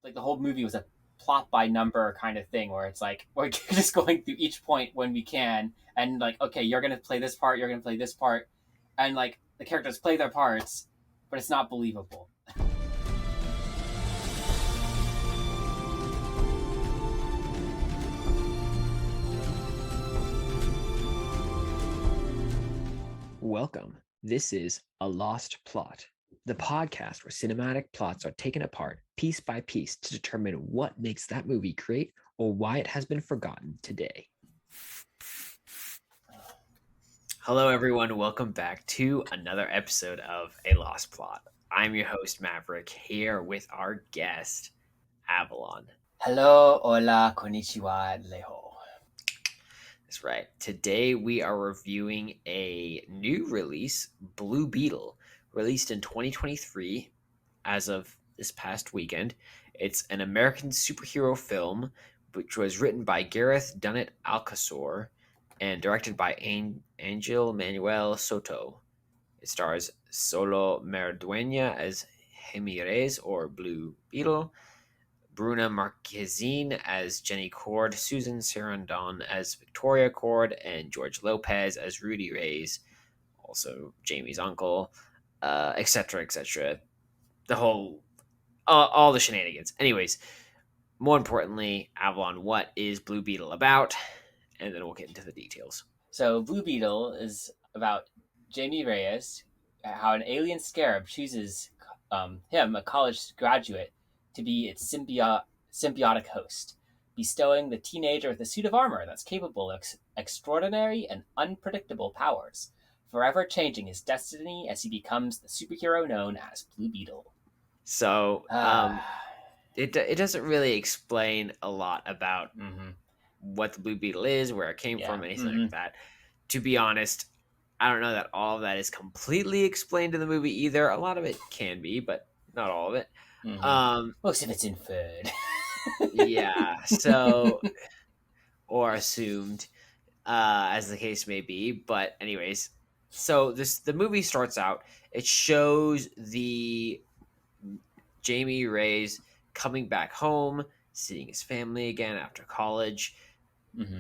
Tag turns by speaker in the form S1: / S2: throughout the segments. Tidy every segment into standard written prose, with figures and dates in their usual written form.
S1: like the whole movie was a plot by number kind of thing where it's like we're just going through each point when we can, and like, okay, you're gonna play this part, you're gonna play this part, and like the characters play their parts, but it's not believable.
S2: Welcome. This is A Lost Plot, the podcast where cinematic plots are taken apart piece by piece to determine what makes that movie great or why it has been forgotten today. Hello, everyone. Welcome back to another episode of A Lost Plot. I'm your host, Maverick, here with our guest, Avalon.
S1: Hello, hola, konnichiwa, leho.
S2: That's right. Today we are reviewing a new release, Blue Beetle, released in 2023 as of this past weekend. It's an American superhero film which was written by Gareth Dunnett Alcasor and directed by Angel Manuel Soto. It stars Solo Merdueña as Jaime Reyes, or Blue Beetle, Bruna Marquezine as Jenny Cord, Susan Sarandon as Victoria Cord, and George Lopez as Rudy Reyes, also Jamie's uncle, etc., etc. The whole, all the shenanigans. Anyways, more importantly, Avalon, what is Blue Beetle about? And then we'll get into the details.
S1: So Blue Beetle is about Jaime Reyes, how an alien scarab chooses him, a college graduate, to be its symbiotic host, bestowing the teenager with a suit of armor that's capable of extraordinary and unpredictable powers, forever changing his destiny as he becomes the superhero known as Blue Beetle.
S2: So, it doesn't really explain a lot about what the Blue Beetle is, where it came from, anything like that. To be honest, I don't know that all of that is completely explained in the movie either. A lot of it can be, but not all of it.
S1: Most of it's inferred.
S2: Yeah, so, or assumed, as the case may be. But anyways, so the movie starts out, it shows the Jaime Reyes coming back home, seeing his family again after college,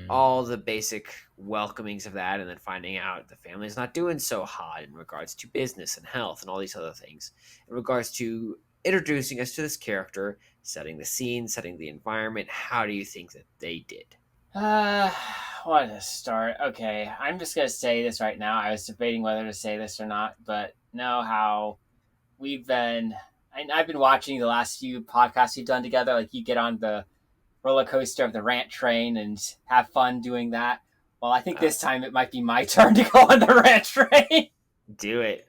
S2: all the basic welcomings of that, and then finding out the family's not doing so hot in regards to business and health and all these other things. In regards to introducing us to this character, setting the scene, setting the environment, how do you think that they did?
S1: What to start? Okay, I'm just gonna say this right now. I was debating whether to say this or not, but know how I've been watching the last few podcasts we've done together. Like, you get on the roller coaster of the rant train and have fun doing that. Well, I think this time it might be my turn to go on the rant train.
S2: Do it.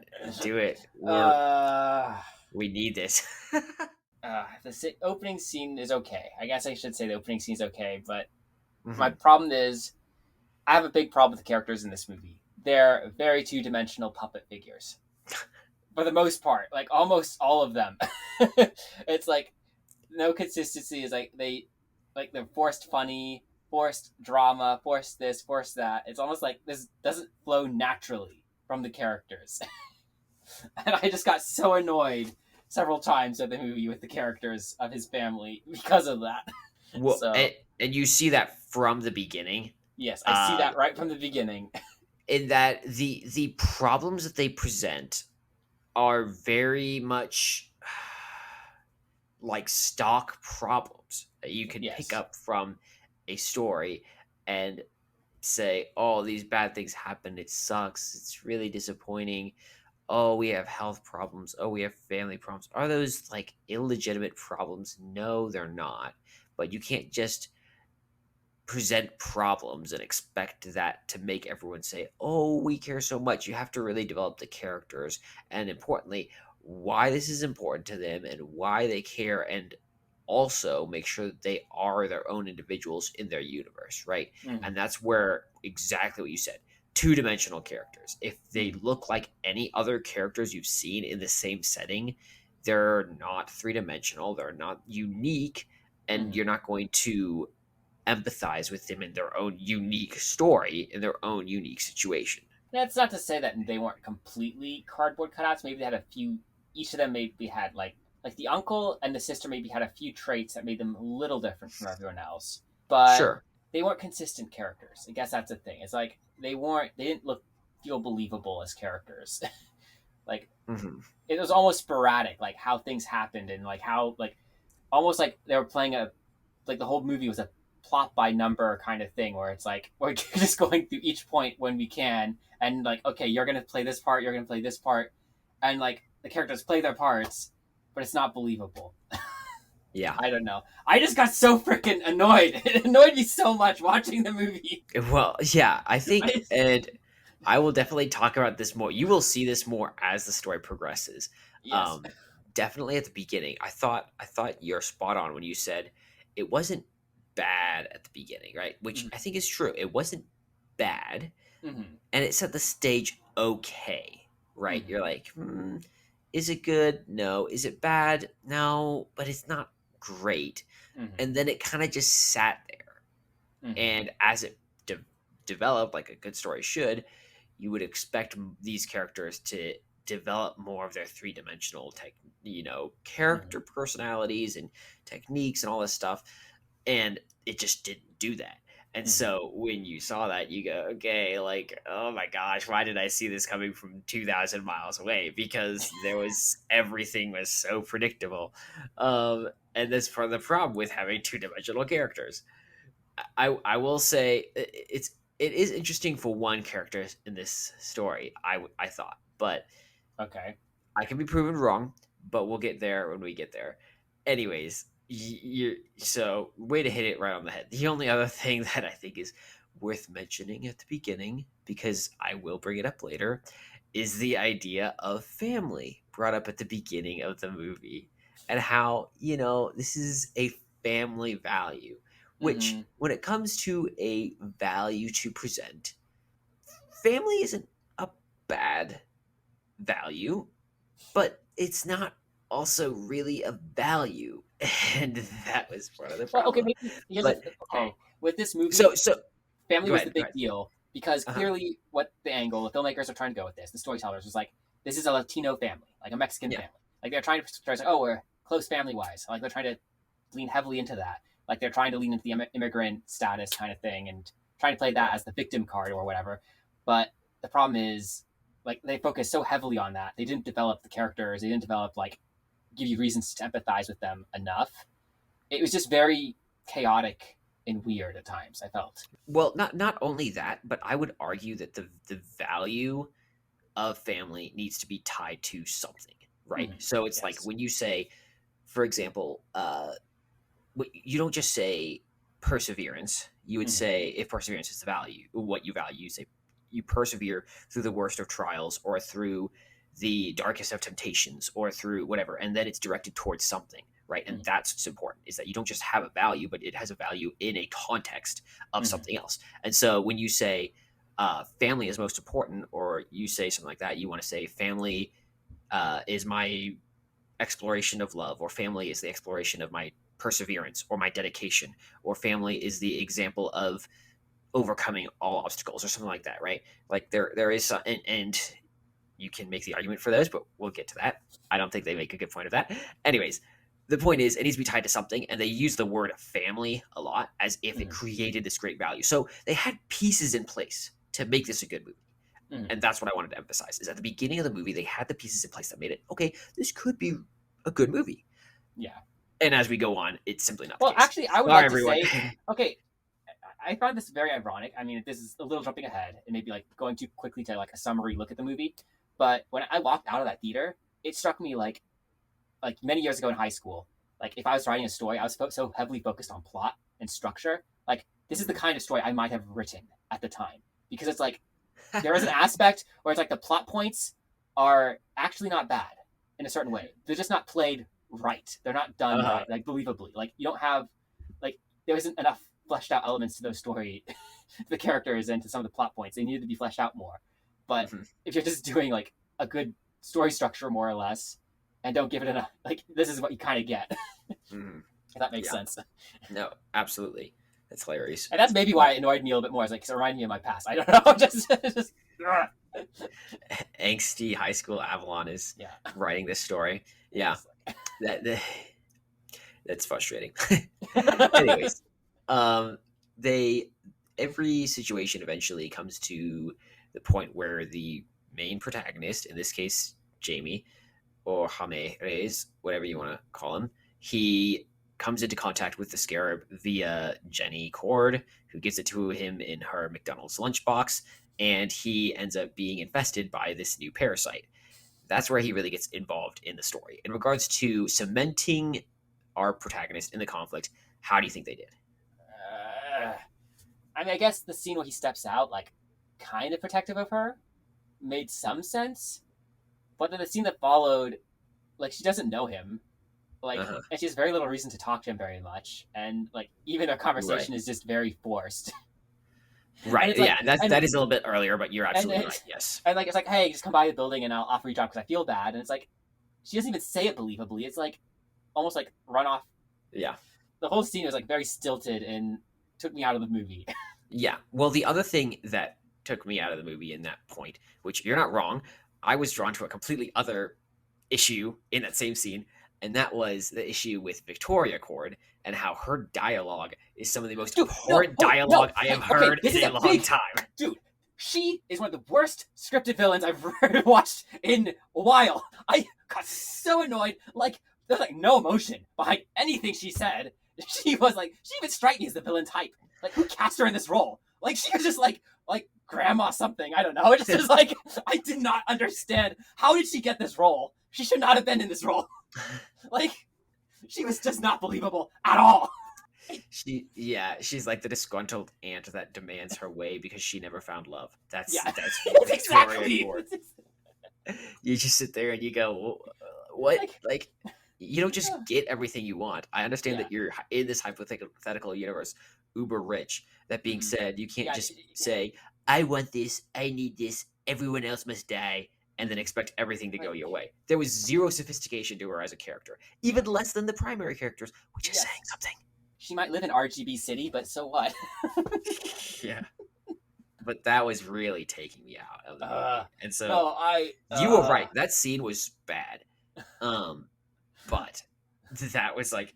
S2: We need this.
S1: The opening scene is okay. I guess I should say the opening scene is okay, but my problem is I have a big problem with the characters in this movie. They're very two-dimensional puppet figures. For the most part, like almost all of them. It's like no consistency. Is like they're forced funny, forced drama, forced this, forced that. It's almost like this doesn't flow naturally from the characters. And I just got so annoyed several times at the movie with the characters of his family because of that.
S2: Well, so, and you see that from the beginning.
S1: Yes, I see that right from the beginning.
S2: In that the problems that they present are very much like stock problems that you can pick up from a story and say, oh, these bad things happen, it sucks, it's really disappointing, oh, we have health problems, oh, we have family problems. Are those like illegitimate problems? No, they're not. But you can't just present problems and expect that to make everyone say, oh, we care so much. You have to really develop the characters, and importantly, why this is important to them and why they care, and also make sure that they are their own individuals in their universe, right? And that's where exactly what you said, two-dimensional characters. If they look like any other characters you've seen in the same setting, they're not three-dimensional, they're not unique, and you're not going to empathize with them in their own unique story, in their own unique situation.
S1: That's not to say that they weren't completely cardboard cutouts. Maybe they had a few, each of them maybe had like like the uncle and the sister maybe had a few traits that made them a little different from everyone else, but
S2: Sure.
S1: they weren't consistent characters. I guess that's the thing. It's like they didn't feel believable as characters. Like
S2: Mm-hmm.
S1: it was almost sporadic, like how things happened and like how like almost like they were playing like the whole movie was a plot by number kind of thing where it's like we're just going through each point when we can and like okay you're gonna play this part, you're gonna play this part, and like the characters play their parts, but it's not believable.
S2: Yeah.
S1: I don't know. I just got so freaking annoyed. It annoyed me so much watching the movie.
S2: Well, yeah, I think, and I will definitely talk about this more. You will see this more as the story progresses.
S1: Yes.
S2: Definitely at the beginning, I thought you're spot on when you said it wasn't bad at the beginning, right? Which I think is true. It wasn't bad,
S1: Mm-hmm.
S2: and it set the stage okay, right?
S1: Mm-hmm.
S2: You're like, is it good? No. Is it bad? No, but it's not great.
S1: Mm-hmm.
S2: And then it kind of just sat there.
S1: Mm-hmm.
S2: And as it developed, like a good story should, you would expect these characters to develop more of their three-dimensional character personalities and techniques and all this stuff, and it just didn't do that. And so when you saw that, you go, okay, like, oh my gosh, why did I see this coming from 2,000 miles away? Because everything was so predictable. And that's part of the problem with having two-dimensional characters. I will say it is interesting for one character in this story, I thought, but
S1: Okay.
S2: I can be proven wrong, but we'll get there when we get there. Anyways, so way to hit it right on the head. The only other thing that I think is worth mentioning at the beginning, because I will bring it up later, is the idea of family brought up at the beginning of the movie, and how this is a family value, which when it comes to a value to present, family isn't a bad value, but it's not also really a value, and that was part of the
S1: Well, okay,
S2: problem.
S1: maybe here's
S2: But
S1: okay with this movie.
S2: so
S1: Family
S2: go
S1: was the
S2: ahead, go
S1: big
S2: ahead.
S1: deal because
S2: Uh-huh.
S1: clearly what the angle the filmmakers are trying to go with this, the storytellers was like, this is a Latino family, like a Mexican
S2: Yeah.
S1: family. Like they're trying to like, oh, we're close family wise. Like they're trying to lean heavily into that. Like they're trying to lean into the immigrant status kind of thing and trying to play that as the victim card or whatever. But the problem is, like they focus so heavily on that, they didn't develop the characters. They didn't develop like give you reasons to empathize with them enough. It was just very chaotic and weird at times. I felt.
S2: Well, not only that, but I would argue that the value of family needs to be tied to something, right? So it's like
S1: Yes.
S2: when you say, for example, you don't just say perseverance. You would say, if perseverance is the value, what you value, you say you persevere through the worst of trials, or through the darkest of temptations, or through whatever, and then it's directed towards something, right? And that's what's important, is that you don't just have a value, but it has a value in a context of something else. And so when you say family is most important, or you say something like that, you want to say family is my exploration of love, or family is the exploration of my perseverance or my dedication, or family is the example of overcoming all obstacles, or something like that, right? Like there is some, and you can make the argument for those, but we'll get to that. I don't think they make a good point of that. Anyways, the point is it needs to be tied to something, and they use the word family a lot as if it created this great value. So they had pieces in place to make this a good movie. And that's what I wanted to emphasize, is at the beginning of the movie, they had the pieces in place that made it, okay, this could be a good movie.
S1: Yeah.
S2: And as we go on, it's simply not
S1: Well,
S2: the case.
S1: actually, I would
S2: Sorry,
S1: like to
S2: everyone.
S1: say, okay, I find this very ironic. I mean, this is a little jumping ahead and maybe like going too quickly to like a summary look at the movie. But when I walked out of that theater, it struck me like many years ago in high school, like if I was writing a story, I was so heavily focused on plot and structure. Like this is the kind of story I might have written at the time, because it's like there is an aspect where it's like the plot points are actually not bad in a certain way. They're just not played right. They're not done right, like believably. Like you don't have like there isn't enough fleshed out elements to those story, the characters, and to some of the plot points. They need to be fleshed out more. But if you're just doing like a good story structure, more or less, and don't give it enough, like this is what you kind of get. If that makes sense.
S2: No, absolutely. That's hilarious.
S1: And that's maybe why it annoyed me a little bit more. It's like, because it reminded me of my past. I don't know. just
S2: Angsty high school Avalon is writing this story. Yeah. that that's frustrating. Anyways, they every situation eventually comes to the point where the main protagonist, in this case Jamie or Jaime Reyes, whatever you want to call him, he comes into contact with the scarab via Jenny Cord, who gives it to him in her McDonald's lunchbox, and he ends up being infested by this new parasite. That's where he really gets involved in the story. In regards to cementing our protagonist in the conflict, how do you think they did?
S1: I mean, I guess the scene where he steps out, like, kind of protective of her, made some sense. But then the scene that followed, like, she doesn't know him. Like, and she has very little reason to talk to him very much. And, like, even their conversation is just very forced.
S2: Right. Like, yeah, that is a little bit earlier, but you're absolutely right. Yes.
S1: And like it's like, hey, just come by the building and I'll offer you a job because I feel bad. And it's like, she doesn't even say it believably. It's like almost like run off.
S2: Yeah.
S1: The whole scene was like very stilted and took me out of the movie.
S2: Yeah. Well, the other thing that took me out of the movie in that point, which you're not wrong, I was drawn to a completely other issue in that same scene, and that was the issue with Victoria Cord and how her dialogue is some of the most abhorrent dialogue I have heard in a long time.
S1: Dude, she is one of the worst scripted villains I've watched in a while. I got so annoyed. Like, there's like no emotion behind anything she said. She was like, she even strikes me as the villain type. Like, who cast her in this role? Like, she was just like grandma something. I don't know. It just was like, I did not understand. How did she get this role? She should not have been in this role. Like, she was just not believable at all.
S2: She's like the disgruntled aunt that demands her way because she never found love. That's
S1: exactly.
S2: You just sit there and you go, what? Like you don't just get everything you want. I understand that you're in this hypothetical universe, uber rich. That being said, you can't just say, I want this, I need this, everyone else must die, and then expect everything to go your way. There was zero sophistication to her as a character, even less than the primary characters, which is saying something.
S1: She might live in RGB City, but so what?
S2: Yeah. But that was really taking me out of the movie. And so you were right. That scene was bad. But that was like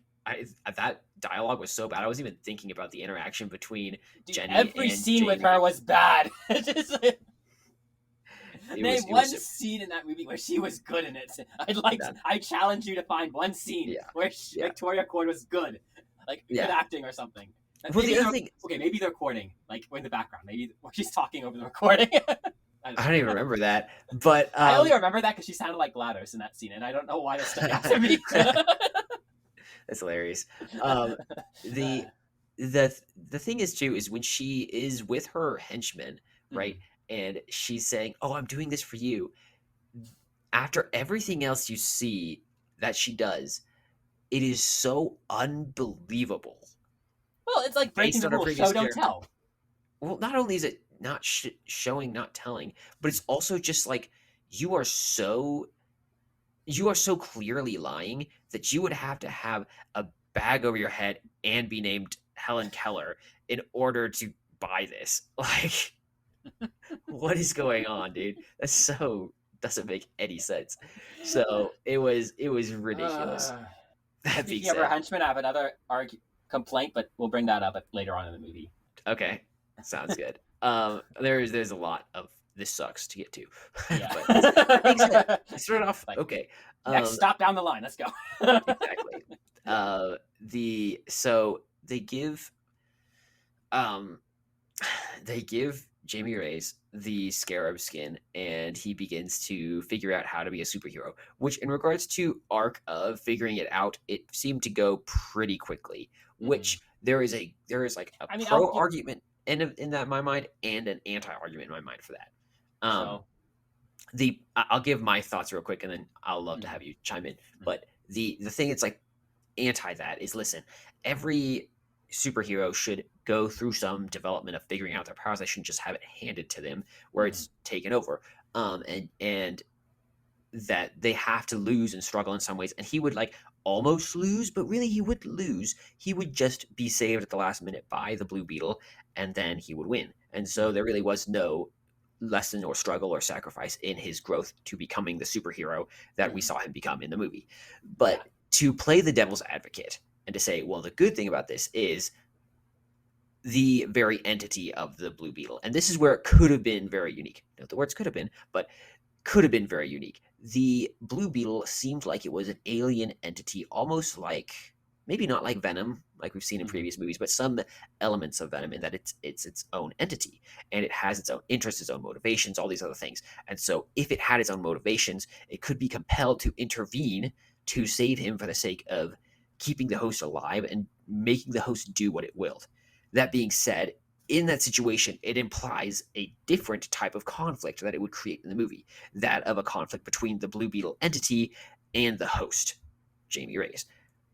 S2: that dialogue was so bad. I wasn't even thinking about the interaction between Jenny and
S1: every scene
S2: Jamie.
S1: with her was bad. Name one scene in that movie where she was good in it. I challenge you to find one scene where Victoria Cord was good. Like good acting or something.
S2: Well, the other thing,
S1: maybe they're recording, like in the background. Maybe she's talking over the recording.
S2: I don't even remember that, but
S1: I only remember that because she sounded like GLaDOS in that scene, and I don't know why that stuck out to me.
S2: That's hilarious. The thing is too is when she is with her henchmen, right, and she's saying, "Oh, I'm doing this for you." After everything else you see that she does, it is so unbelievable.
S1: Well, it's like breaking the rules, show, don't tell.
S2: Well, not only is it not showing, not telling, but it's also just like you are so clearly lying that you would have to have a bag over your head and be named Helen Keller in order to buy this. Like, what is going on, dude? That's so doesn't make any sense. So it was ridiculous.
S1: Speaking of her henchmen, I have another complaint, but we'll bring that up later on in the movie.
S2: Okay, sounds good. There's a lot of this sucks to get to.
S1: Yeah.
S2: But start off okay.
S1: Next stop down the line. Let's go.
S2: Exactly. So they give Jaime Reyes the scarab skin, and he begins to figure out how to be a superhero. Which, in regards to arc of figuring it out, it seemed to go pretty quickly. Which there is like a pro argument in that in my mind and an anti argument in my mind for that. I'll give my thoughts real quick, and then I'll love to have you chime in. But the thing it's like anti that is, listen, every superhero should go through some development of figuring out their powers. They shouldn't just have it handed to them where it's taken over. And that they have to lose and struggle in some ways. And he would like almost lose, but really he would lose. He would just be saved at the last minute by the Blue Beetle, and then he would win. And so there really was no lesson or struggle or sacrifice in his growth to becoming the superhero that we
S1: Mhm.
S2: saw him become in the movie.
S1: Yeah.
S2: But to play the devil's advocate and to say, well, the good thing about this is the very entity of the Blue Beetle. And this is where it could have been very unique. Note the words could have been, but could have been very unique. The Blue Beetle seemed like it was an alien entity, almost like maybe not like Venom, like we've seen in
S1: Mhm.
S2: previous movies, but some elements of Venom in that it's its own entity and it has its own interests, its own motivations, all these other things. And so, if it had its own motivations, it could be compelled to intervene to save him for the sake of keeping the host alive and making the host do what it willed. That being said, in that situation, it implies a different type of conflict that it would create in the movie, that of a conflict between the Blue Beetle entity and the host, Jaime Reyes.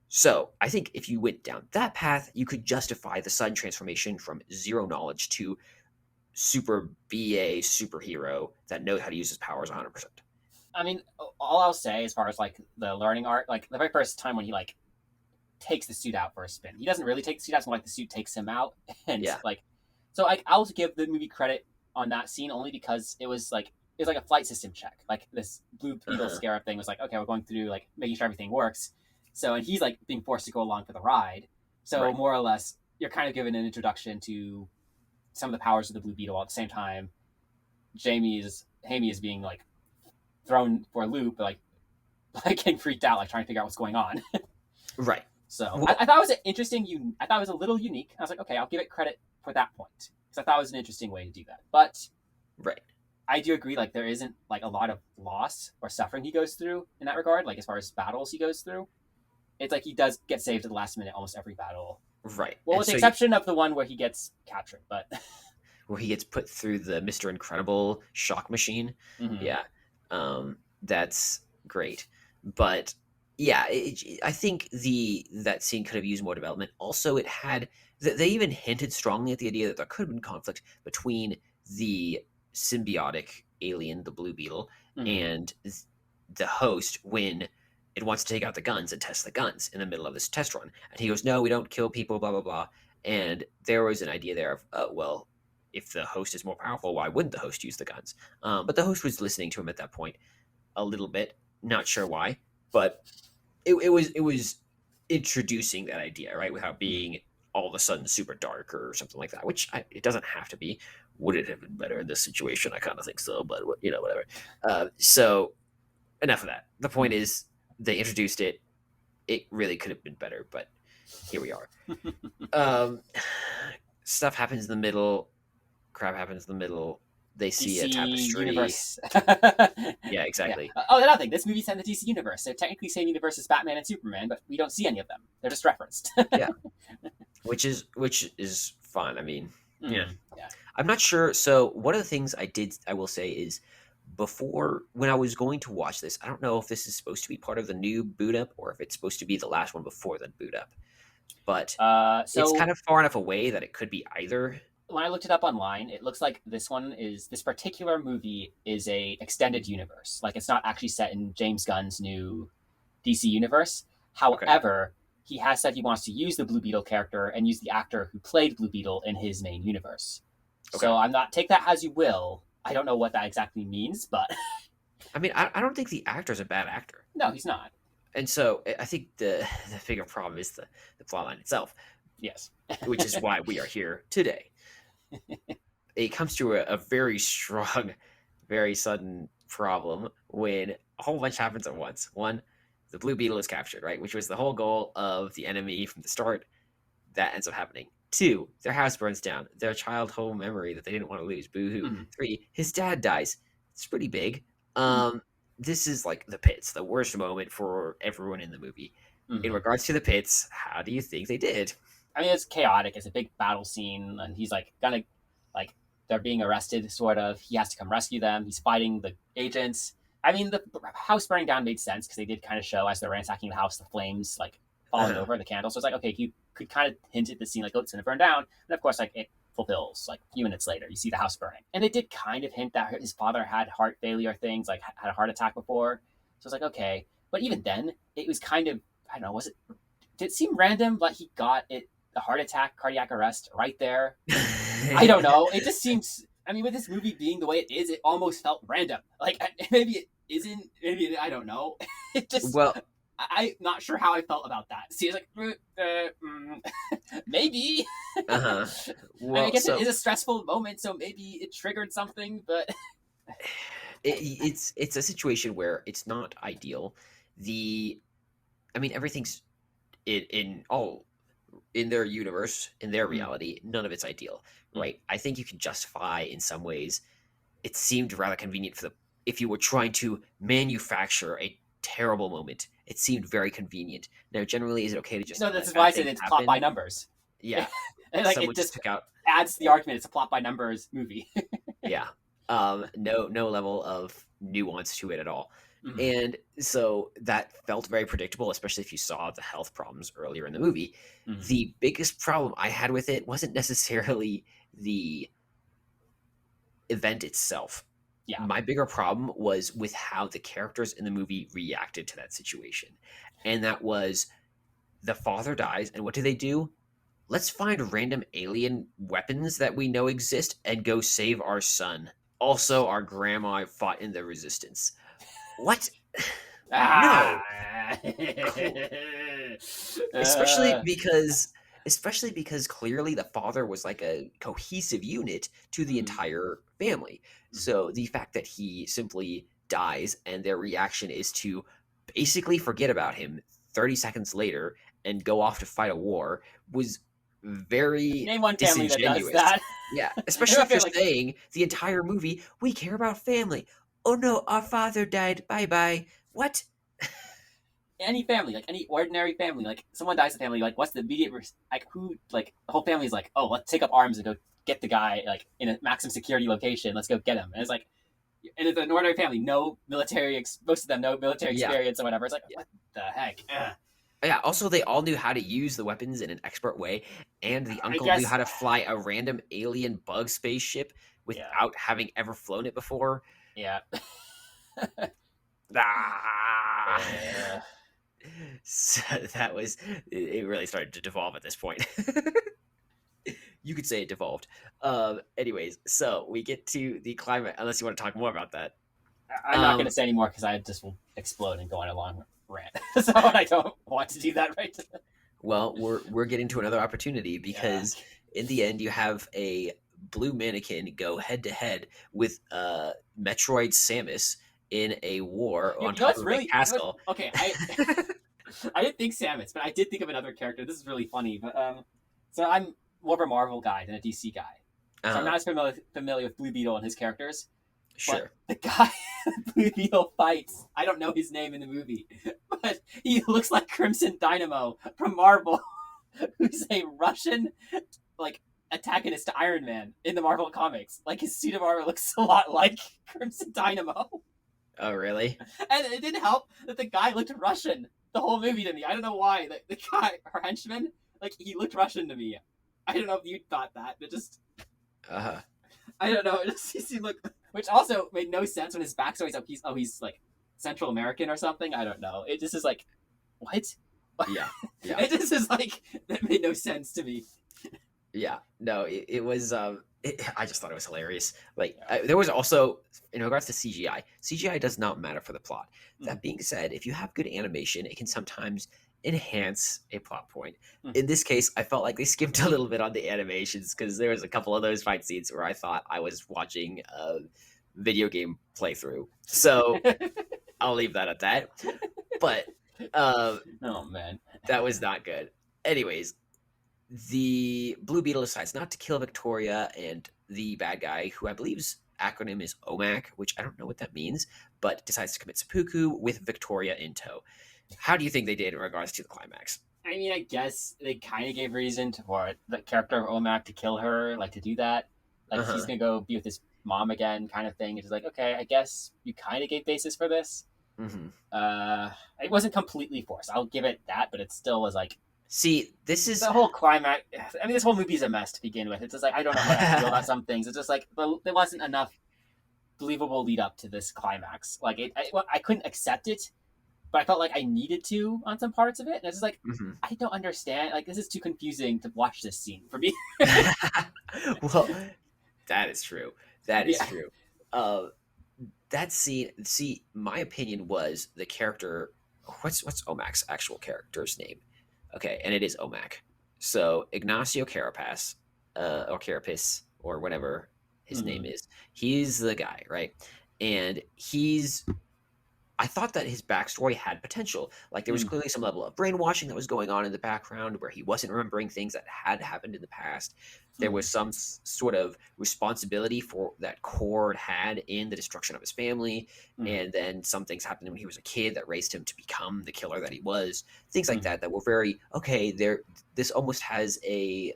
S2: So I think if you went down that path, you could justify the sudden transformation from zero knowledge to super BA superhero that knows how to use his powers 100%.
S1: I mean, all I'll say as far as like the learning art, like the very first time when he like takes the suit out for a spin, he doesn't really take the suit out. It's more like the suit takes him out, and
S2: Yeah.
S1: like, so like I'll give the movie credit on that scene only because it was like a flight system check. Like this Blue Beetle
S2: Uh-huh.
S1: scarab thing was like, okay, we're going through like making sure everything works. So and he's like being forced to go along for the ride. So
S2: Right.
S1: more or less, you're kind of given an introduction to some of the powers of the Blue Beetle. At the same time, Jamie is being like thrown for a loop, like like getting freaked out, like trying to figure out what's going on.
S2: Right.
S1: So
S2: Well,
S1: I thought it was an interesting. I thought it was a little unique. I was like, okay, I'll give it credit for that point because I thought it was an interesting way to do that. But
S2: right.
S1: I do agree, like there isn't like a lot of loss or suffering he goes through in that regard. Like as far as battles he goes through, it's like he does get saved at the last minute almost every battle.
S2: Right.
S1: Well,
S2: And
S1: with the
S2: so
S1: exception of the one where he gets captured, but
S2: where he gets put through the Mr. Incredible shock machine.
S1: mm-hmm.
S2: Yeah. That's great. But yeah, I think that scene could have used more development. Also, it had they even hinted strongly at the idea that there could have been conflict between the symbiotic alien, the Blue Beetle,
S1: Mm-hmm.
S2: and the host when it wants to take out the guns and test the guns in the middle of this test run. And he goes, "No, we don't kill people." Blah blah blah. And there was an idea there of, well, if the host is more powerful, why wouldn't the host use the guns? But the host was listening to him at that point a little bit, not sure why, but it was introducing that idea, right, without
S1: Mm-hmm.
S2: being all of a sudden super dark or something like that. Which it doesn't have to be. Would it have been better in this situation? I kind of think so, but whatever. So enough of that. The point is, they introduced it. It really could have been better, but here we are. Um, Stuff happens in the middle. Crap happens in the middle. They see
S1: DC
S2: a tapestry.
S1: universe.
S2: Yeah,
S1: Yeah.
S2: exactly.
S1: Oh, another thing. This movie's set in the DC universe. They're technically same universe as Batman and Superman, but we don't see any of them. They're just referenced.
S2: Yeah, which is fun. I mean, yeah.
S1: Yeah.
S2: I'm not sure. So one of the things I will say is before when I was going to watch this, I don't know if this is supposed to be part of the new boot up or if it's supposed to be the last one before the boot up. But it's kind
S1: So
S2: of far enough away that it could be either.
S1: when I looked it up online, it looks like this particular movie is a extended universe. Like it's not actually set in James Gunn's new DC universe.
S2: Okay.
S1: However, he has said he wants to use the Blue Beetle character and use the actor who played Blue Beetle in his main universe.
S2: Okay.
S1: So I'm not take that as you will. I don't know what that exactly means, but
S2: I mean, I don't think the actor's a bad actor.
S1: no, he's not.
S2: And so I think the bigger problem is the plot line itself,
S1: Yes.
S2: which is why we are here today. It comes to a very strong, very sudden problem when a whole bunch happens at once. One, the Blue Beetle is captured, right? Which was the whole goal of the enemy from the start. That ends up happening. Two, their house burns down. Their childhood memory that they didn't want to lose. Boo hoo.
S1: Mhm.
S2: Three, his dad dies. It's pretty big.
S1: Mhm.
S2: This is like the pits, the worst moment for everyone in the movie. In
S1: Mhm.
S2: regards to the pits, how do you think they did?
S1: I mean, it's chaotic. It's a big battle scene, and he's like gonna, like, they're being arrested. Sort of. He has to come rescue them. He's fighting the agents. I mean, the house burning down made sense because they did kind of show as they're ransacking the house, the flames like falling
S2: Uh-huh.
S1: over the candle. So it's like, okay, you could kind of hint at the scene, like, oh, it's gonna burn down, and of course, like it fulfills. Like a few minutes later, you see the house burning, and it did kind of hint that his father had heart failure things, like had a heart attack before. So it's like, okay, but even then, it was kind of, I don't know, was it? Did it seem random? Like he got it, the heart attack, cardiac arrest, right there. I don't know. It just seems I mean, with this movie being the way it is, it almost felt random. Like, maybe it isn't. Maybe I don't know. It just.
S2: Well,
S1: I'm not sure how I felt about that. See, it's like, maybe.
S2: uh-huh.
S1: I mean, I
S2: Well,
S1: guess it
S2: so
S1: is a stressful moment, so maybe it triggered something, but
S2: it's a situation where it's not ideal. I mean, everything's in their universe, in their reality, none of it's ideal, right? I think you can justify in some ways. It seemed rather convenient if you were trying to manufacture a terrible moment. It seemed very convenient. Now, generally, is it okay to just
S1: no, this
S2: let
S1: is why I
S2: bad
S1: said
S2: things
S1: it's plot by
S2: happen?
S1: numbers.
S2: Yeah,
S1: And, like,
S2: someone
S1: it
S2: just
S1: just
S2: took out.
S1: adds to the argument. It's a plot by numbers movie.
S2: Yeah, no level of nuance to it at all.
S1: Mhm.
S2: And so that felt very predictable, especially if you saw the health problems earlier in the movie.
S1: Mhm.
S2: The biggest problem I had with it wasn't necessarily the event itself.
S1: Yeah.
S2: My bigger problem was with how the characters in the movie reacted to that situation. And that was the father dies, and what do? Let's find random alien weapons that we know exist and go save our son. Also, our grandma fought in the resistance. What? No.
S1: Ah.
S2: especially
S1: uh,
S2: because especially because clearly the father was like a cohesive unit to the
S1: mhm.
S2: entire family.
S1: Mhm.
S2: So the fact that he simply dies and their reaction is to basically forget about him 30 seconds later and go off to fight a war was very
S1: Name one family that does
S2: disingenuous.
S1: that.
S2: Yeah,
S1: Name
S2: especially
S1: one
S2: if you're
S1: family, like,
S2: saying the entire movie we care about family. Oh no, our father died. Bye bye. What?
S1: any family, like any ordinary family, like someone dies in the family, like what's the immediate like who like the whole family's like, oh, let's take up arms and go get the guy like in a maximum security location. Let's go get him. And it's like, and it's an ordinary family, no military, most of them no military
S2: Yeah.
S1: experience or whatever. It's like, what the heck?
S2: Yeah, also they all knew how to use the weapons in an expert way, and the
S1: I
S2: uncle knew
S1: guess,
S2: how to fly a random alien bug spaceship
S1: yeah,
S2: without having ever flown it before.
S1: yeah.
S2: Ah!
S1: uh,
S2: So that was it really started to devolve at this point. You could say it devolved. Anyways, so we get to the climate unless you want to talk more about that.
S1: I'm not going to
S2: Um
S1: say anymore because I just will explode and go on a long rant. So I don't want to do that right now.
S2: well, we're getting to another opportunity
S1: Yeah.
S2: because in the end you have a blue mannequin go head to head with Metroid Samus in a war
S1: You
S2: on
S1: know
S2: top
S1: what's
S2: of a
S1: really,
S2: castle.
S1: okay, I didn't think Samus, but I did think of another character. This is really funny, but so I'm more of a Marvel guy than a DC guy, so I'm
S2: uh,
S1: not as familiar with Blue Beetle and his characters. But
S2: sure.
S1: the guy Blue Beetle fights, I don't know his name in the movie, but he looks like Crimson Dynamo from Marvel, who's a Russian like antagonist to Iron Man in the Marvel comics. Like his suit of armor looks a lot like Crimson Dynamo.
S2: Oh, really?
S1: And it didn't help that the guy looked Russian the whole movie to me. I don't know why. The guy, her henchman, like he looked Russian to me. I don't know if you thought that, but just
S2: Uh-huh.
S1: I don't know. It just he seemed like, which also made no sense when his backstory's up. He's like Central American or something. I don't know. It just is like what?
S2: Yeah. Yeah.
S1: It just is like that made no sense to me.
S2: Yeah. No, it was I just thought it was hilarious. Like there was also in regards to CGI does not matter for the plot.
S1: Mm.
S2: That being said, if you have good animation, it can sometimes enhance a plot point.
S1: Mm.
S2: In this case, I felt like they skipped a little bit on the animations because there was a couple of those fight scenes where I thought I was watching a video game playthrough. So I'll leave that at that. But
S1: Oh man.
S2: that was not good. Anyways, the Blue Beetle decides not to kill Victoria and the bad guy, who I believe's acronym is OMAC, which I don't know what that means, but decides to commit seppuku with Victoria in tow. How do you think they did in regards to the climax?
S1: I mean, I guess they kind of gave reason for the character of Omak to kill her, like to do that. Like
S2: Uh
S1: he's
S2: huh.
S1: gonna go be with his mom again, kind of thing. It's like, okay, I guess you kind of gave basis for this.
S2: Mm-hmm.
S1: It wasn't completely forced. I'll give it that, but it still was like
S2: See, this is
S1: the whole climax. I mean, this whole movie's a mess to begin with. It's just like I don't know how to feel about some things. It's just like there wasn't enough believable lead up to this climax. Like I couldn't accept it, but I felt like I needed to on some parts of it. And it's just like,
S2: Mhm.
S1: I don't understand. Like, this is too confusing to watch this scene for me.
S2: well, that is true. That is
S1: Yeah.
S2: true. Uh, that scene. See, my opinion was the character. What's Omac's actual character's name? Okay, and it is Omac. So Ignacio Carapace, or Carapace, or whatever his name
S1: Hmm.
S2: is. He's the guy, right? And he's I thought that his backstory had potential. Like there was
S1: Mm.
S2: clearly some level of brainwashing that was going on in the background where he wasn't remembering things that had happened in the past. There
S1: Hmm.
S2: was some sort of responsibility for that Cord had in the destruction of his family.
S1: Hmm.
S2: And then some things happened when he was a kid that raised him to become the killer that he was. Things like
S1: Hmm.
S2: that were very okay. This almost has a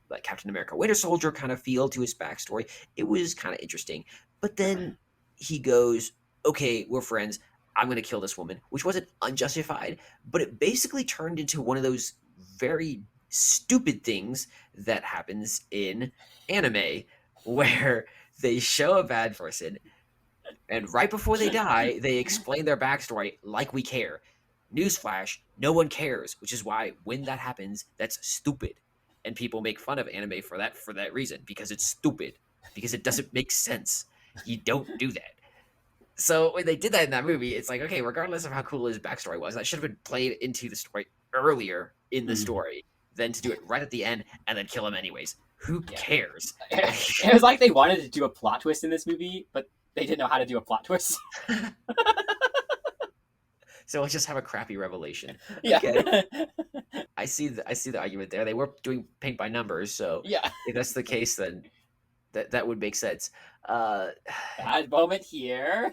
S2: like Captain America Winter Soldier kind of feel to his backstory. It was kind of interesting. But then he goes, okay, we're friends. I'm going to kill this woman, which wasn't unjustified, but it basically turned into one of those very stupid things that happens in anime where they show a bad person and right before they die, they explain their backstory like we care. Newsflash, no one cares, which is why when that happens, that's stupid. And people make fun of anime for that reason, because it's stupid, because it doesn't make sense. You don't do that. So when they did that in that movie, it's like, okay, regardless of how cool his backstory was, that should have been played into the story earlier in the
S1: Hmm.
S2: story than to do it right at the end and then kill him anyways. Who
S1: Yeah.
S2: cares?
S1: It was like they wanted to do a plot twist in this movie, but they didn't know how to do a plot twist.
S2: So let's just have a crappy revelation.
S1: Yeah.
S2: Okay, I see the argument there. They were doing paint by numbers, so
S1: Yeah.
S2: if that's the case, then that would make sense. Uh,
S1: Bad moment here.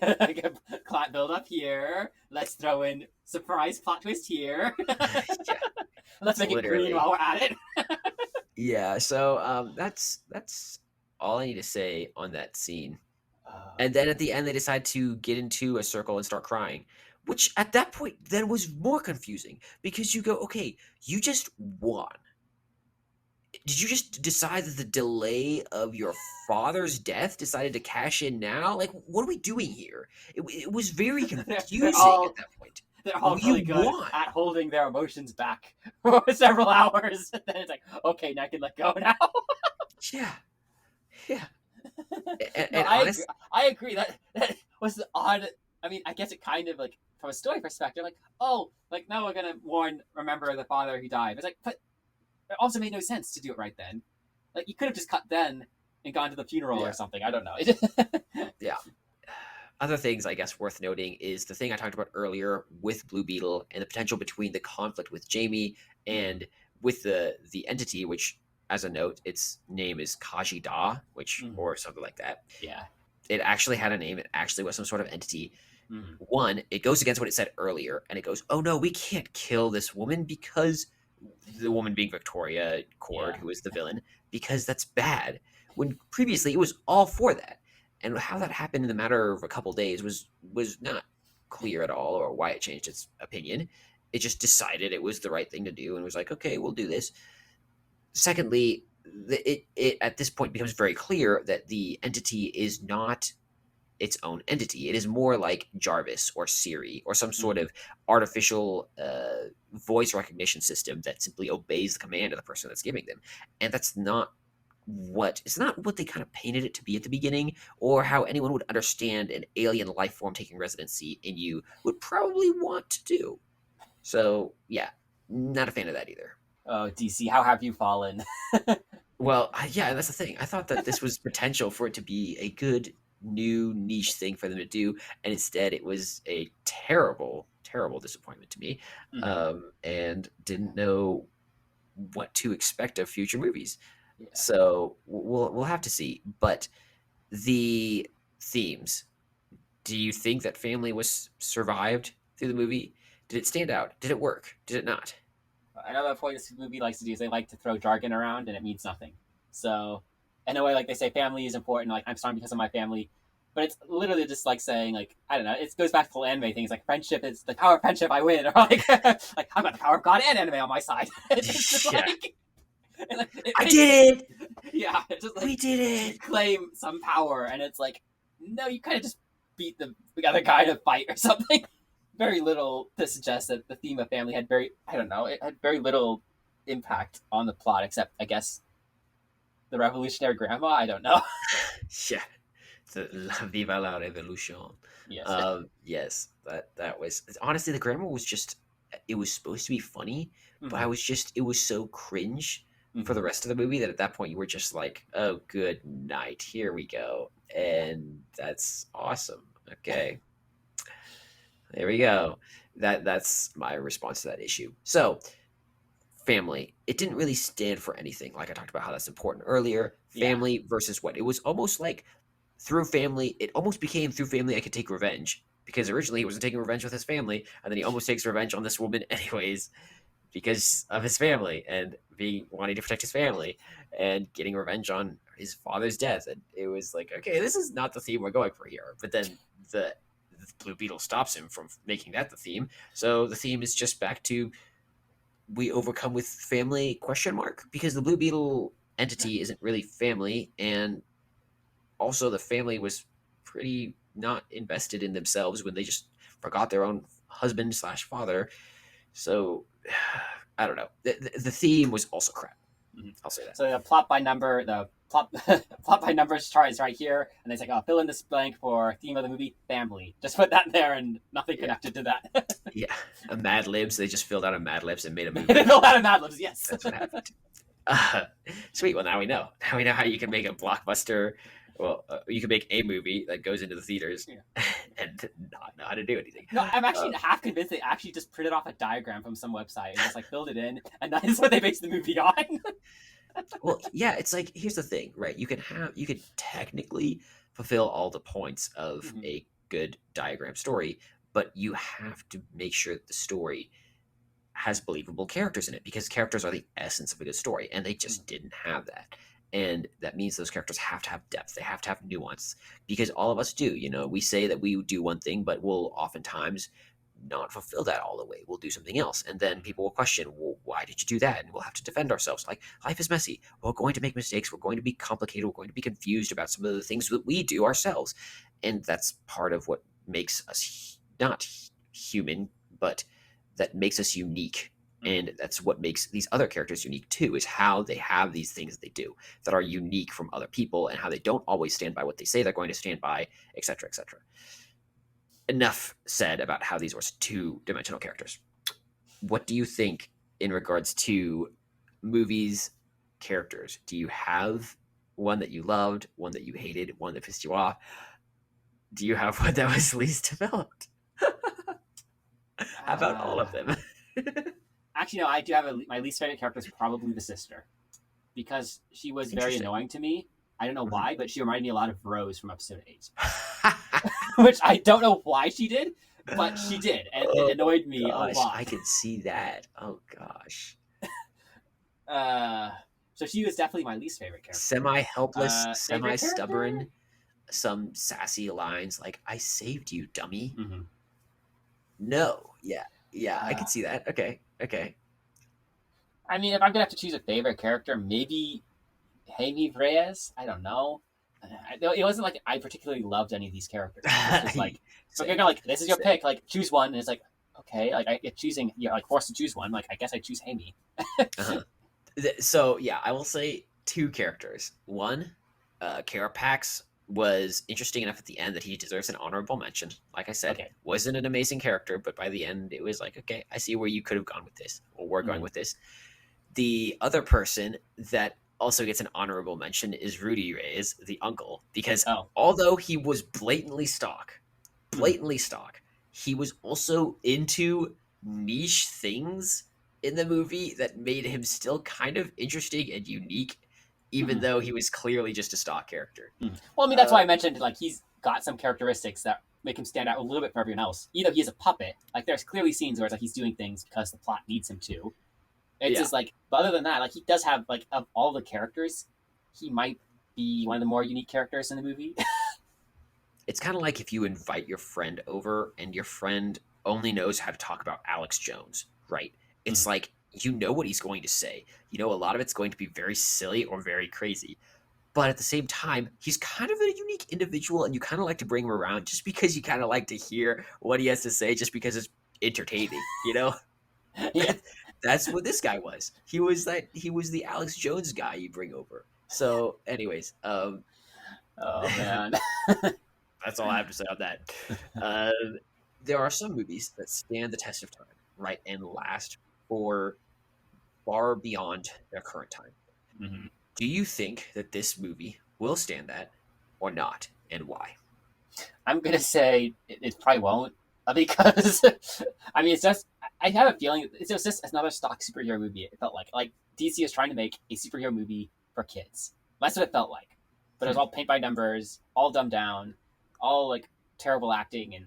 S1: Plot build up here. Let's throw in surprise plot twist here.
S2: yeah,
S1: Let's make it green
S2: literally.
S1: while we're at it.
S2: Yeah. So that's all I need to say on that scene.
S1: Uh,
S2: And then at the end, they decide to get into a circle and start crying, which at that point then was more confusing because you go, okay, you just won. Did you just decide that the delay of your father's death decided to cash in now? Like, what are we doing here? It was very
S1: they're
S2: confusing at
S1: all
S2: that point.
S1: they're all
S2: You
S1: really good
S2: won.
S1: at holding their emotions back for several hours. And then it's like, okay, now I can let go now.
S2: Yeah, yeah.
S1: No,
S2: And honest,
S1: I agree. That was odd. I mean, I guess it kind of like from a story perspective, like, oh, like now we're gonna remember the father who died. It's like, but it also made no sense to do it right then. Like you could have just cut then and gone to the funeral or
S2: yeah,
S1: something. I don't know.
S2: yeah. Other things I guess worth noting is the thing I talked about earlier with Blue Beetle and the potential between the conflict with Jamie and with the entity, which as a note, its name is Kaji Da, which
S1: Mm-hmm.
S2: or something like that.
S1: Yeah.
S2: It actually had a name. It actually was some sort of entity.
S1: Mm-hmm.
S2: One, it goes against what it said earlier, and it goes, "Oh no, we can't kill this woman because the woman being Victoria Cord,
S1: Yeah.
S2: who is the villain, because that's bad." When previously it was all for that, and how that happened in the matter of a couple days was not clear at all, or why it changed its opinion. It just decided it was the right thing to do, and was like, "Okay, we'll do this." Secondly, it at this point becomes very clear that the entity is not its own entity. It is more like Jarvis or Siri or some sort
S1: Mm-hmm.
S2: of artificial voice recognition system that simply obeys the command of the person that's giving them. And that's not it's not what they kind of painted it to be at the beginning, or how anyone would understand an alien life form taking residency in you would probably want to do. So yeah, not a fan of that either.
S1: Oh, DC, how have you fallen?
S2: Well, yeah, that's the thing. I thought that this was potential for it to be a good new niche thing for them to do, and instead it was a terrible, terrible disappointment to me,
S1: Mm-hmm.
S2: and didn't know what to expect of future movies.
S1: Yeah.
S2: So we'll have to see. But the themes. Do you think that family was survived through the movie? Did it stand out? Did it work? Did it not?
S1: Another point this movie likes to do is they like to throw jargon around and it means nothing. So, in a way, like they say, family is important. Like I'm strong because of my family, but it's literally just like saying, like I don't know. It goes back to the anime things, like friendship is the power of friendship. I win, or like like I've got the power of God and anime on my side. It's just
S2: Yeah,
S1: like, it
S2: I
S1: makes it,
S2: did it.
S1: yeah, it's just
S2: We
S1: like
S2: did
S1: you
S2: it.
S1: claim some power, and it's like no, you kind of just beat the other guy to fight or something. Very little to suggest that the theme of family had very little impact on the plot, except I guess the revolutionary grandma. I don't know.
S2: Yeah, the La Viva la Revolution.
S1: Yes.
S2: Yes, that was honestly the grammar was just it was supposed to be funny, but
S1: Hmm.
S2: it was so cringe for
S1: Hmm.
S2: the rest of the movie that at that point you were just like, oh, good night, here we go, and that's awesome. Okay, there we go. That's my response to that issue. So family, it didn't really stand for anything. Like I talked about how that's important earlier.
S1: Yeah.
S2: Family versus what? It was almost like through family, it almost became through family I could take revenge. Because originally he wasn't taking revenge with his family, and then he almost takes revenge on this woman anyways because of his family and being wanting to protect his family and getting revenge on his father's death. And it was like, okay, this is not the theme we're going for here. But then the Blue Beetle stops him from making that the theme. So the theme is just back to we overcome with family question mark because the Blue Beetle entity isn't really family, and also the family was pretty not invested in themselves when they just forgot their own husband slash father. So I don't know. The theme was also crap.
S1: Hmm.
S2: I'll say that.
S1: So the plot by numbers chart is right here, and it's like, oh, fill in this blank for theme of the movie, family. Just put that there, and nothing
S2: Yeah,
S1: connected to that.
S2: yeah. A Mad Libs. They just filled out a Mad Libs and made a
S1: They
S2: movie.
S1: filled out of Mad Libs. Yes.
S2: That's what happened. Uh, Sweet. Well, now we know. Now we know how you can make a blockbuster. Well, you can make a movie that goes into the theaters
S1: Yeah.
S2: and not know how to do anything.
S1: No, I'm actually half convinced they actually just printed off a diagram from some website and just like filled it in, and that is what they based the movie on.
S2: Well, yeah, it's like here's the thing, right? You could technically fulfill all the points of
S1: Mhm.
S2: a good diagram story, but you have to make sure that the story has believable characters in it because characters are the essence of a good story, and they just didn't have that. And that means those characters have to have depth. They have to have nuance because all of us do. You know, we say that we do one thing, but we'll oftentimes not fulfill that all the way. We'll do something else. And then people will question, well, why did you do that? And we'll have to defend ourselves. Like, life is messy. We're going to make mistakes. We're going to be complicated. We're going to be confused about some of the things that we do ourselves. And that's part of what makes us not human, but that makes us unique. And that's what makes these other characters unique too, is how they have these things that they do that are unique from other people and how they don't always stand by what they say they're going to stand by, etc., etc. Enough said about how these were two-dimensional characters. What do you think in regards to movies characters? Do you have one that you loved, one that you hated, one that pissed you off? Do you have one that was least developed? How about all of them?
S1: Actually, no. I do have my least favorite character is probably the sister, because she was very
S2: Interesting.
S1: annoying to me. I don't know
S2: Mhm.
S1: why, but she reminded me a lot of Rose from episode 8, which I don't know why she did, but she did, and it annoyed me a
S2: Gosh,
S1: lot.
S2: I can see that. Oh gosh.
S1: Uh, so she was definitely my least favorite character.
S2: Semi helpless, semi
S1: Favorite character?
S2: stubborn, some sassy lines like, I saved you, dummy.
S1: Mm-hmm.
S2: No. Yeah. Yeah, I can see that. Okay. Okay.
S1: I mean, if I'm gonna have to choose a favorite character, maybe Jaime Reyes. I don't know. It wasn't like I particularly loved any of these characters. This was like, but you're like, this is your pick. Like, choose one, and it's like, okay, like I get choosing. You're like forced to choose one. Like, I guess I choose Jaime.
S2: Uh-huh. So yeah, I will say two characters. One, Carapax was interesting enough at the end that he deserves an honorable mention. Like I said,
S1: Okay.
S2: wasn't an amazing character, but by the end it was like, okay, I see where you could have gone with this, or we're going with this. The other person that also gets an honorable mention is Rudy Reyes, the uncle, because although he was blatantly stock, he was also into niche things in the movie that made him still kind of interesting and unique, even though he was clearly just a stock character.
S1: Well, I mean, that's why I mentioned like he's got some characteristics that make him stand out a little bit from everyone else. Either he is a puppet, like there's clearly scenes where it's like he's doing things because the plot needs him to. It's just like, but other than that, like he does have like of all the characters, he might be one of the more unique characters in the movie.
S2: It's kind of like if you invite your friend over and your friend only knows how to talk about Alex Jones, right? It's like you know what he's going to say. You know a lot of it's going to be very silly or very crazy. But at the same time, he's kind of a unique individual and you kind of like to bring him around just because you kind of like to hear what he has to say just because it's entertaining, you know?
S1: Yeah.
S2: That's what this guy was. He was the Alex Jones guy you bring over. So, anyways,
S1: Oh man.
S2: that's all I have to say on that. Uh, there are some movies that stand the test of time, right, and last for far beyond their current time.
S1: Mm-hmm.
S2: Do you think that this movie will stand that or not, and why?
S1: I'm gonna say it probably won't because I mean it's just I have a feeling it's just another stock superhero movie. It felt like DC is trying to make a superhero movie for kids. That's what it felt like. But it was all paint by numbers, all dumbed down, all like terrible acting and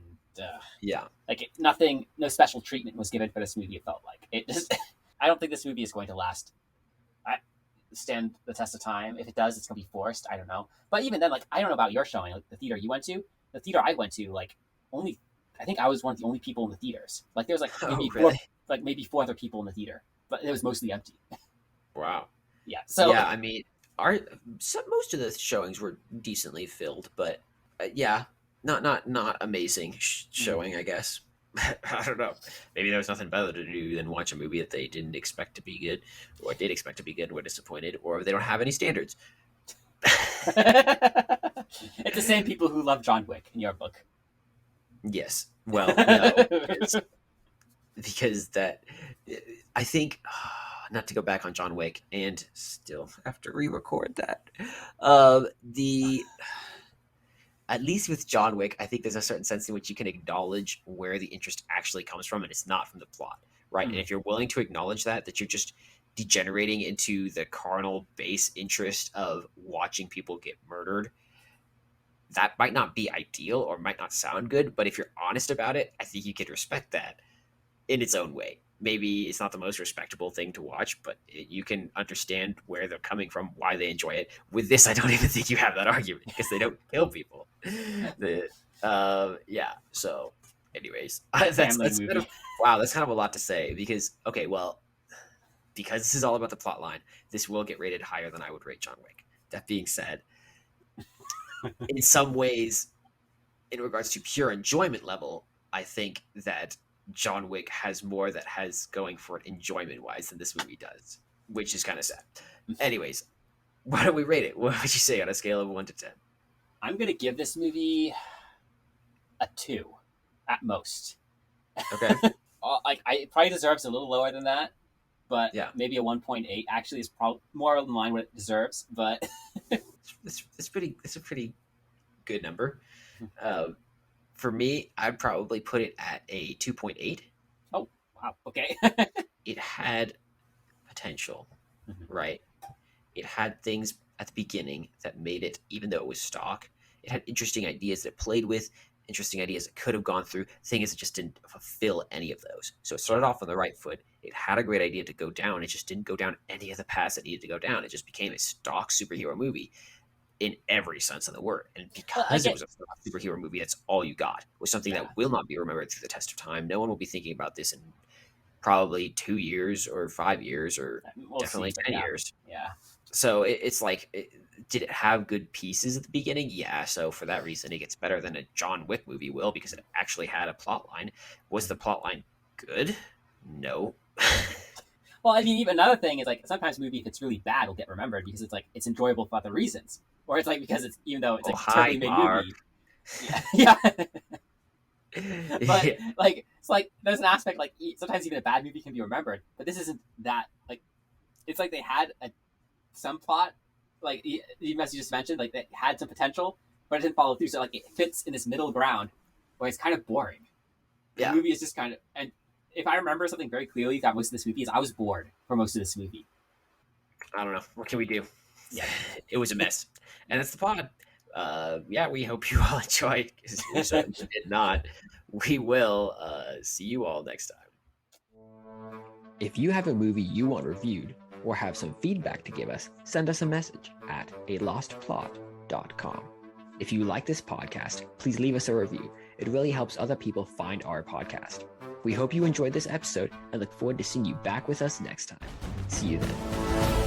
S2: Yeah.
S1: like nothing, no special treatment was given for this movie. It felt like it just. I don't think this movie is going to last. Stand the test of time. If it does, it's gonna be forced. I don't know. But even then, like I don't know about your showing, like the theater you went to, the theater I went to, like only I think I was one of the only people in the theaters. Like there was like maybe
S2: Oh, really?
S1: four other people in the theater, but it was mostly empty.
S2: Wow.
S1: Yeah. So
S2: Yeah, I mean, most of the showings were decently filled, but yeah, not amazing showing, I guess. I don't know. Maybe there was nothing better to do than watch a movie that they didn't expect to be good, or did expect to be good and were disappointed, or they don't have any standards.
S1: it's the same people who love John Wick in your book.
S2: Yes. Well, no, because that I think not to go back on John Wick and still have to re-record that. The At least with John Wick, I think there's a certain sense in which you can acknowledge where the interest actually comes from, and it's not from the plot, right? And if you're willing to acknowledge that you're just degenerating into the carnal base interest of watching people get murdered, that might not be ideal or might not sound good. But if you're honest about it, I think you can respect that in its own way. Maybe it's not the most respectable thing to watch, but you can understand where they're coming from, why they enjoy it. With this, I don't even think you have that argument because they don't kill people. Yeah. So, anyways, that's kind of, wow. That's kind of a lot to say because because this is all about the plot line, this will get rated higher than I would rate John Wick. That being said, in some ways, in regards to pure enjoyment level, I think that John Wick has more that has going for it enjoyment wise than this movie does, which is kind of sad. Anyways, why don't we rate it? What would you say on a scale of 1 to 10?
S1: I'm gonna give this movie a 2 at most.
S2: Okay.
S1: It probably deserves a little lower than that, but
S2: yeah,
S1: maybe a 1.8 actually is probably more in line with what it deserves. But
S2: it's a pretty good number. For me, I'd probably put it at a 2.8.
S1: Oh, wow. Okay.
S2: It had potential, right? It had things at the beginning that made it, even though it was stock, it had interesting ideas that it played with, interesting ideas that could have gone through. The thing is, it just didn't fulfill any of those. So it started off on the right foot. It had a great idea to go down. It just didn't go down any of the paths it needed to go down. It just became a stock superhero movie in every sense of the word. And because it was a superhero movie, that's all you got. It was something that will not be remembered through the test of time. No one will be thinking about this in probably 2 years or 5 years or definitely 10 years.
S1: Yeah.
S2: So it's like, did it have good pieces at the beginning? Yeah. So for that reason, it gets better than a John Wick movie will because it actually had a plot line. Was the plot line good? No.
S1: Well, I mean, even another thing is like sometimes a movie, if it's really bad, will get remembered because it's like it's enjoyable for other reasons, or it's like because it's even though it's like a totally made movie. Yeah. But like it's like there's an aspect like sometimes even a bad movie can be remembered, but this isn't that. Like it's like they had some plot, like even as you just mentioned, like they had some potential, but it didn't follow through. So like it fits in this middle ground where it's kind of boring. The movie is just kind of and. If I remember something very clearly that most of this movie is, I was bored for most of this movie.
S2: I don't know. What can we do?
S1: Yeah.
S2: It was a mess. And that's the pod. Yeah, we hope you all enjoyed. Because we certainly did not. We will see you all next time. If you have a movie you want reviewed or have some feedback to give us, send us a message at alostplot.com. If you like this podcast, please leave us a review. It really helps other people find our podcast. We hope you enjoyed this episode and look forward to seeing you back with us next time. See you then.